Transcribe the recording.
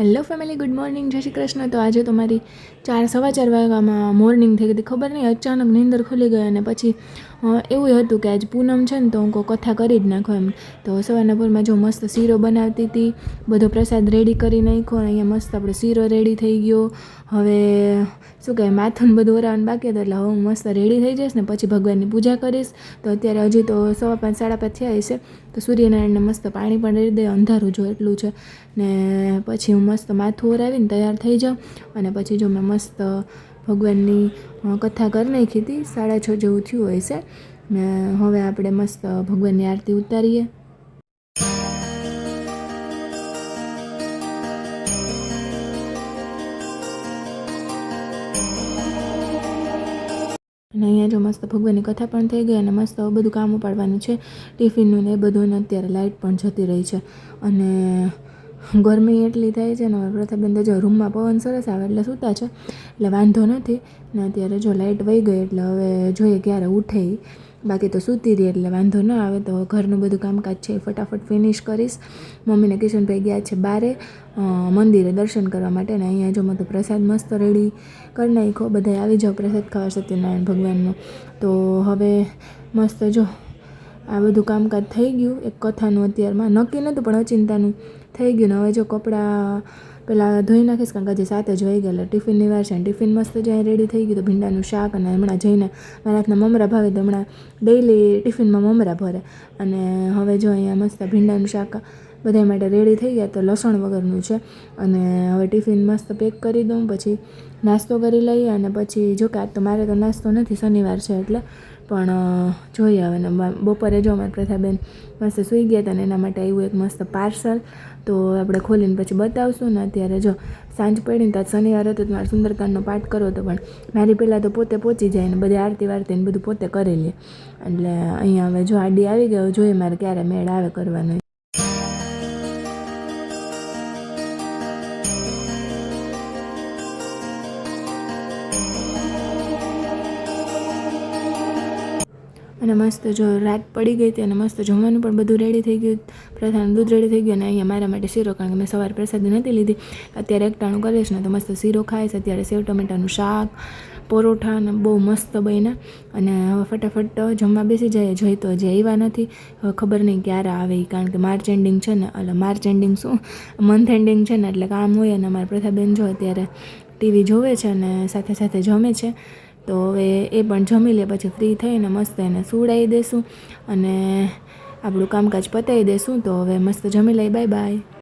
Hello family, good morning, જય શ્રી કૃષ્ણ. તો આજે તો મારી 4:15 વાગ્યામાં મોર્નિંગ થઈ ગઈ. ખબર નહીં, અચાનક નીંદર ખુલી ગઈ અને પછી એવું હતું કે આજ પૂનમ છે ને તો હું કથા કરી જ નાખો એમ. તો સવારના પૂરમાં જો મસ્ત શીરો બનાવતી હતી, બધો પ્રસાદ રેડી કરી નાખ્યો અને અહીંયા મસ્ત આપણો શીરો રેડી થઈ ગયો. હવે શું કહે, માથું બધું ઓરાવાનું બાકી હતું એટલે હવે હું મસ્ત રેડી થઈ જઈશ ને પછી ભગવાનની પૂજા કરીશ. તો અત્યારે હજી તો 5:15 5:30 થયા હશે. તો સૂર્યનારાયણને મસ્ત પાણી પણ રેડી દે, અંધારું જો એટલું છે ને પછી હું મસ્ત માથું ઓરાવીને તૈયાર થઈ જાઉં અને પછી જો મેં મસ્ત ભગવાનની કથા કરી નાખી હતી. 6:30 જેવું થયું હોય છે ને હવે આપણે મસ્ત ભગવાનની આરતી ઉતારીએ. અને અહીંયા જો મસ્ત ભગવાનની કથા પણ થઈ ગઈ અને મસ્ત બધું કામ ઉપાડવાનું છે, ટિફિનનું ને એ બધું. ને અત્યારે લાઇટ પણ જતી રહી છે અને ગરમી એટલી થાય છે ને. હવે પ્રથાબેન તો જો રૂમમાં પવન સરસ આવે એટલે સૂતા છે એટલે વાંધો નથી ને. અત્યારે જો લાઇટ વહી ગઈ એટલે હવે જોઈએ ક્યારે ઉઠે. બાકી તો સૂતી રહી એટલે વાંધો ન આવે. તો ઘરનું બધું કામકાજ છે એ ફટાફટ ફિનિશ કરીશ. મમ્મીને કિશનભાઈ ગયા છે બારે મંદિરે દર્શન કરવા માટે ને અહીંયા જો તો પ્રસાદ મસ્ત રેડી કરી નાખ્યો. બધા આવી જાઓ પ્રસાદ ખાવા સત્યનારાયણ ભગવાનનો. તો હવે મસ્ત જો આ બધું કામકાજ થઈ ગયું. એક કથાનું અત્યારમાં નક્કી નહોતું પણ અચિંતાનું થઈ ગયું ને હવે જો કપડાં પહેલાં ધોઈ નાખીશ કારણ કે આજે 7 જ વાગી ગયા એટલે ટિફિનની વાર છે. ટિફિન મસ્ત જ્યાં રેડી થઈ ગયું. તો ભીંડાનું શાક અને હમણાં જઈને મારા હાથના મમરા ભાવે તો હમણાં ડેઈલી ટિફિનમાં મમરા ભરે. અને હવે જો અહીંયા મસ્ત ભીંડાનું શાક બધા માટે રેડી થઈ ગયા. તો લસણ વગરનું છે અને હવે ટિફિન મસ્ત પેક કરી દઉં, પછી નાસ્તો કરી લઈએ. અને પછી જો કે આજ તો મારે તો નાસ્તો નથી, શનિવાર છે એટલે, પણ જોઈએ હવે. ને બપોરે જો અમારા પ્રથાબેન મસ્ત સૂઈ ગયા હતા ને એના માટે આવ્યું એક મસ્ત પાર્સલ. તો આપણે ખોલીને પછી બતાવશું. ને અત્યારે જો સાંજ પડીને તો શનિવાર હતો તો મારે સુંદરકાંડનો પાઠ કરવો હતો પણ મારી પહેલાં તો પોતે પહોંચી જાય ને બધી આરતી વારતી ને બધું પોતે કરી લે. એટલે અહીંયા હવે જો આડી આવી ગયો, જોઈએ મારે ક્યારે મેળ આવે કરવાનો. અને મસ્ત જો રાત પડી ગઈ હતી અને મસ્ત જમવાનું પણ બધું રેડી થઈ ગયું. પ્રસાદનું દૂધ રેડી થઈ ગયું અને અહીંયા મારા માટે શીરો, કારણ કે મેં સવારે પ્રસાદી નથી લીધી. અત્યારે એકટાણું કરીશ ને તો મસ્ત શીરો ખાઈશ. અત્યારે સેવ ટમેટાનું શાક, પરોઠા ને બહુ મસ્ત બન્યા. અને હવે ફટાફટ જમવા બેસી જાય. જોઈ તો હજી આવ્યા નથી, હવે ખબર નહીં ક્યારે આવે એ, કારણ કે માર્ચ એન્ડિંગ છે ને, એટલે માર્ચ એન્ડિંગ શું મંથ એન્ડિંગ છે ને એટલે કામ હોય. અને અમારા પ્રથાબેન જો અત્યારે ટીવી જોવે છે અને સાથે સાથે જમે છે. તો હવે એ પણ જમી લે પછી ફ્રી થઈને મસ્ત એને સુવડાવી દેશું અને આપણું કામકાજ પતાવી દેશું. તો હવે મસ્ત જમી લઈ. Bye bye.